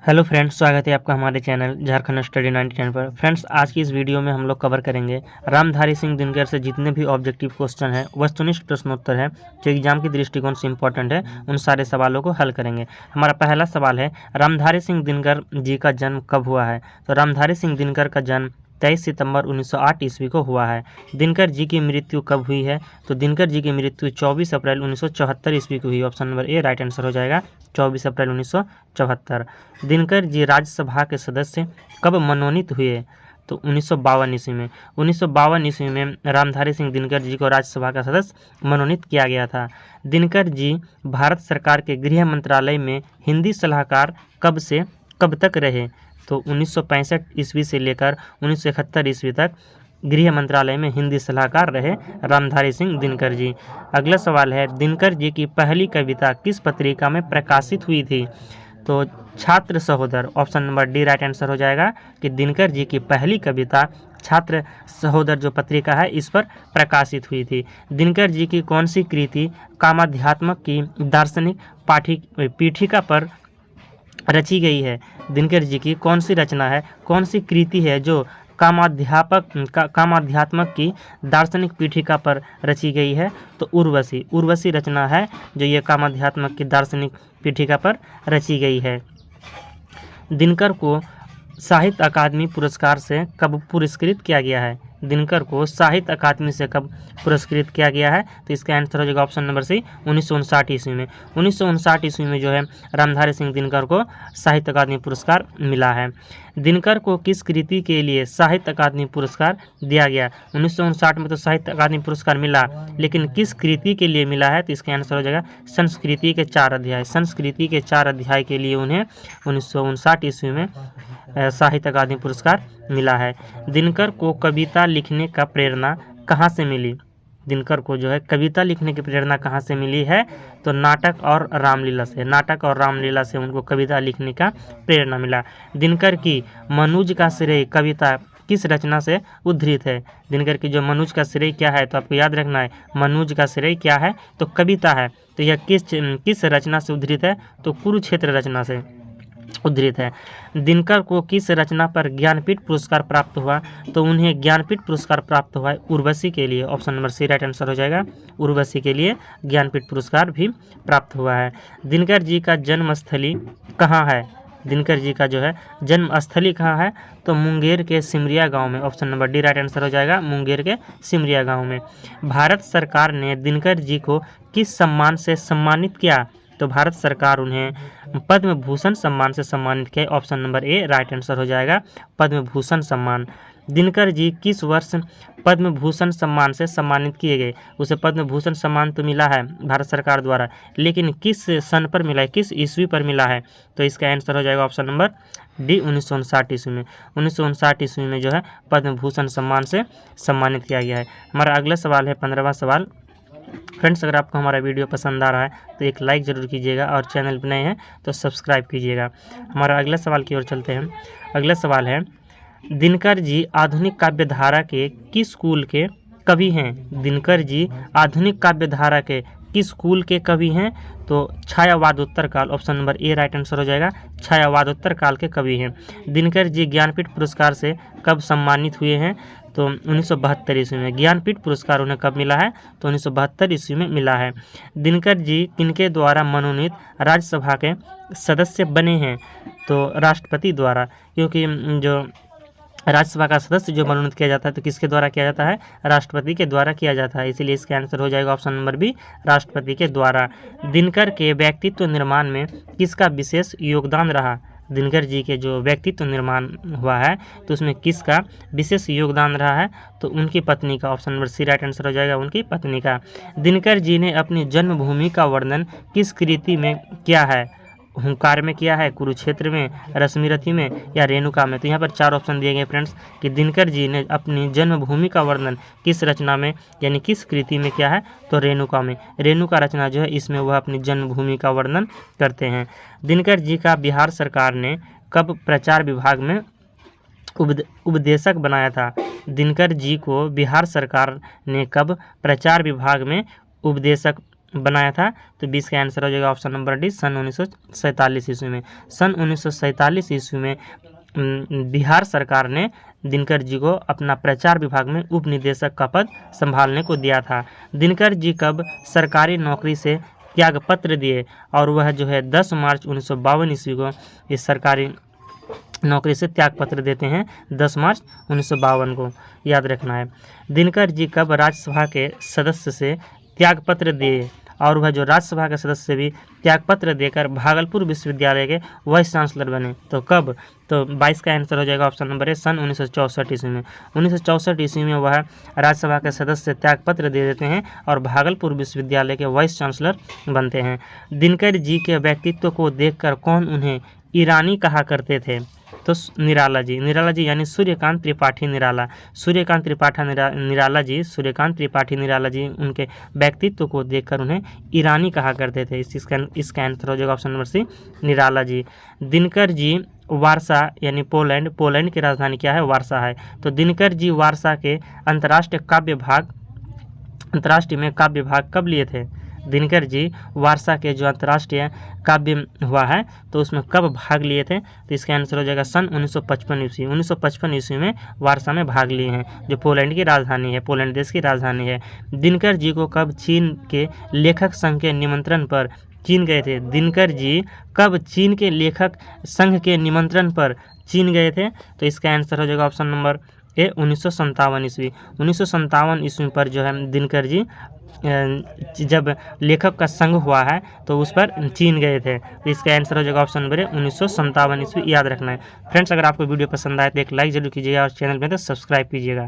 Hello friends, स्वागत है आपका हमारे चैनल झारखंड स्टडी 99 पर। फ्रेंड्स, आज की इस वीडियो में हम लोग कवर करेंगे रामधारी सिंह दिनकर से जितने भी ऑब्जेक्टिव क्वेश्चन है, वस्तुनिष्ठ प्रश्नोत्तर है जो एग्जाम की दृष्टिकोण से इंपॉर्टेंट है, उन सारे सवालों को हल करेंगे। हमारा पहला सवाल है, रामधारी सिंह दिनकर जी का जन्म कब हुआ है? तो रामधारी सिंह दिनकर का जन्म 23 सितंबर 1908 ईस्वी को हुआ है। दिनकर जी की मृत्यु कब हुई है? तो दिनकर जी की मृत्यु 24 अप्रैल 1974 ईस्वी को हुई। Option number A right answer हो जाएगा, 24 अप्रैल 1974। दिनकर जी राज्यसभा के सदस्य कब मनोनीत हुए? तो 1952 ईस्वी में। 1952 ईस्वी में रामधारी सिंह दिनकर जी को राज्यसभा का सदस्य मनोनीत किया गया था। दिनकर जी भारत सरकार के गृह मंत्रालय में हिंदी सलाहकार कब से कब तक रहे? तो 1965 ईस्वी से लेकर 1971 ईस्वी तक गृह मंत्रालय में हिंदी सलाहकार रहे रामधारी सिंह दिनकर जी। अगला सवाल है, दिनकर जी की पहली कविता किस पत्रिका में प्रकाशित हुई थी? तो छात्र सहोदर। Option number D right answer हो जाएगा कि दिनकर जी की पहली कविता छात्र सहोदर जो पत्रिका है इस पर प्रकाशित हुई थी। दिनकर जी की कौन सी कृति कामाध्यात्मक की दार्शनिक पीठिका पर रची गई है? दिनकर जी की कौन सी रचना है, कौन सी कृति है जो कामाध्यात्मक की दार्शनिक पीठिका पर रची गई है? तो उर्वशी रचना है जो ये कामाध्यात्मक की दार्शनिक पीठिका पर रची गई है। दिनकर को साहित्य अकादमी पुरस्कार से कब पुरस्कृत किया गया है? दिनकर को साहित्य अकादमी से कब पुरस्कृत किया गया है? तो इसका आंसर हो जाएगा ऑप्शन नंबर सी, 1959 ईस्वी में। 1959 ईस्वी में जो है रामधारी सिंह दिनकर को साहित्य अकादमी पुरस्कार मिला है। दिनकर को किस कृति के लिए साहित्य अकादमी पुरस्कार दिया गया? 1959 में तो साहित्य अकादमी पुरस्कार मिला, लेकिन किस कृति के लिए मिला है? तो इसका आंसर हो जाएगा संस्कृति के 4 अध्याय। संस्कृति के 4 अध्याय के लिए उन्हें 1959 ईस्वी में साहित्य अकादमी पुरस्कार मिला है। दिनकर को कविता लिखने का प्रेरणा कहाँ से मिली? दिनकर को जो है कविता लिखने की प्रेरणा कहाँ से मिली है? तो नाटक और रामलीला से। नाटक और रामलीला से उनको कविता लिखने का प्रेरणा मिला। दिनकर की मनुज का श्रेय कविता किस रचना से उद्धृत है? दिनकर की जो मनुज का श्रेय क्या है, तो आपको याद रखना है मनुज का श्रेय क्या है, तो कविता है। तो यह किस रचना से उद्धृत है? तो कुरुक्षेत्र रचना से उद्धृत है। दिनकर को किस रचना पर ज्ञानपीठ पुरस्कार प्राप्त हुआ? तो उन्हें ज्ञानपीठ पुरस्कार प्राप्त हुआ है उर्वशी के लिए। Option number C right answer हो जाएगा, उर्वशी के लिए ज्ञानपीठ पुरस्कार भी प्राप्त हुआ है। दिनकर जी का जन्मस्थली कहाँ है? दिनकर जी का जो है जन्मस्थली कहाँ है? तो मुंगेर के सिमरिया गांव में। Option number D right answer हो जाएगा, मुंगेर के सिमरिया गांव में। भारत सरकार ने दिनकर जी को किस सम्मान से सम्मानित किया? तो भारत सरकार उन्हें पद्म भूषण सम्मान से सम्मानित किया। Option number A right answer हो जाएगा, पद्म भूषण सम्मान। दिनकर जी किस वर्ष पद्म भूषण सम्मान से सम्मानित किए गए? उसे पद्म भूषण सम्मान तो मिला है भारत सरकार द्वारा, लेकिन किस सन पर मिला है, किस ईस्वी पर मिला है? तो इसका आंसर हो जाएगा ऑप्शन नंबर डी, 1959 ईस्वी में। 1959 ईस्वी में जो है पद्म भूषण सम्मान से सम्मानित किया गया है। हमारा अगला सवाल है 15वां सवाल। फ्रेंड्स, अगर आपको हमारा वीडियो पसंद आ रहा है तो एक लाइक ज़रूर कीजिएगा और चैनल पर नए हैं तो सब्सक्राइब कीजिएगा। हमारा अगला सवाल की ओर चलते हैं। अगला सवाल है, दिनकर जी आधुनिक काव्य धारा के किस स्कूल के कवि हैं? दिनकर जी आधुनिक काव्य धारा के किस स्कूल के कवि हैं? तो छायावादोत्तर काल। Option number A right answer हो जाएगा, छायावादोत्तर काल के कवि हैं। दिनकर जी ज्ञानपीठ पुरस्कार से कब सम्मानित हुए हैं? तो 1972 ईस्वी में। ज्ञानपीठ पुरस्कार उन्हें कब मिला है? तो 1972 ईस्वी में मिला है। दिनकर जी किनके द्वारा मनोनीत राज्यसभा के सदस्य बने हैं? तो राष्ट्रपति द्वारा, क्योंकि जो राज्यसभा का सदस्य जो मनोनीत किया जाता है तो किसके द्वारा किया जाता है? राष्ट्रपति के द्वारा किया जाता है, इसीलिए इसका आंसर हो जाएगा ऑप्शन नंबर बी, राष्ट्रपति के द्वारा। दिनकर के व्यक्तित्व निर्माण में किसका विशेष योगदान रहा? दिनकर जी के जो व्यक्तित्व निर्माण हुआ है तो उसमें किसका विशेष योगदान रहा है? तो उनकी पत्नी का। Option number C right answer हो जाएगा, उनकी पत्नी का। दिनकर जी ने अपनी जन्मभूमि का वर्णन किस कृति में किया है? हुंकार में किया है, कुरुक्षेत्र में, रश्मिरथी में या रेणुका में? तो यहाँ पर 4 ऑप्शन दिए गए फ्रेंड्स कि दिनकर जी ने अपनी जन्मभूमि का वर्णन किस रचना में यानी किस कृति में किया है? तो रेणुका में। रेणुका रचना जो है इसमें वह अपनी जन्मभूमि का वर्णन करते हैं। दिनकर जी का बिहार सरकार ने कब प्रचार विभाग में उपदेशक बनाया था? दिनकर जी को बिहार सरकार ने कब प्रचार विभाग में उपदेशक बनाया था? तो 20 का आंसर हो जाएगा ऑप्शन नंबर डी, सन 1947 ईस्वी में। सन 1947 ईस्वी में बिहार सरकार ने दिनकर जी को अपना प्रचार विभाग में उप निदेशक का पद संभालने को दिया था। दिनकर जी कब सरकारी नौकरी से त्याग पत्र दिए? और वह जो है 10 मार्च 1952 ईस्वी को इस सरकारी नौकरी से त्याग पत्र देते हैं, 10 मार्च 1952 को, याद रखना है। दिनकर जी कब राज्यसभा के सदस्य से त्याग पत्र दिए? और वह जो राज्यसभा के सदस्य भी त्यागपत्र देकर भागलपुर विश्वविद्यालय के वाइस चांसलर बने? तो कब? तो 22 का आंसर हो जाएगा ऑप्शन नंबर ए, सन 1964 ईस्वी में। 1964 ईस्वी में वह राज्यसभा के सदस्य त्यागपत्र दे देते हैं और भागलपुर विश्वविद्यालय के वाइस चांसलर बनते हैं। दिनकर जी के व्यक्तित्व को देखकर कौन उन्हें ईरानी कहा करते थे? तो निराला जी, निराला जी यानी सूर्यकांत त्रिपाठी निराला, सूर्यकांत त्रिपाठी निराला जी, सूर्यकांत त्रिपाठी निराला जी उनके व्यक्तित्व को देखकर उन्हें ईरानी कहा करते थे। इसका आंसर हो जाएगा ऑप्शन नंबर सी, निराला जी। दिनकर जी वारसा यानी पोलैंड की राजधानी क्या है? वारसा है। तो दिनकर जी वारसा के अंतर्राष्ट्रीय में काव्य भाग कब लिए थे? दिनकर जी वारसा के जो अंतर्राष्ट्रीय काव्य हुआ है तो उसमें कब भाग लिए थे? तो इसका आंसर हो जाएगा सन 1955 ईस्वी। 1955 ईस्वी में वारसा में भाग लिए हैं, जो पोलैंड की राजधानी है, पोलैंड देश की राजधानी है। दिनकर जी को कब चीन के लेखक संघ के निमंत्रण पर चीन गए थे? दिनकर जी कब चीन के लेखक संघ के निमंत्रण पर चीन गए थे? तो इसका आंसर हो जाएगा ऑप्शन नंबर ए, 1957 ईस्वी। 1957 ईस्वी पर जो है दिनकर जी जब लेखक का संघ हुआ है तो उस पर चीन गए थे। तो इसका आंसर हो जाएगा ऑप्शन नंबर ए, 1957 ईस्वी, याद रखना है। फ्रेंड्स, अगर आपको वीडियो पसंद आए तो एक लाइक जरूर कीजिएगा और चैनल में तो सब्सक्राइब कीजिएगा।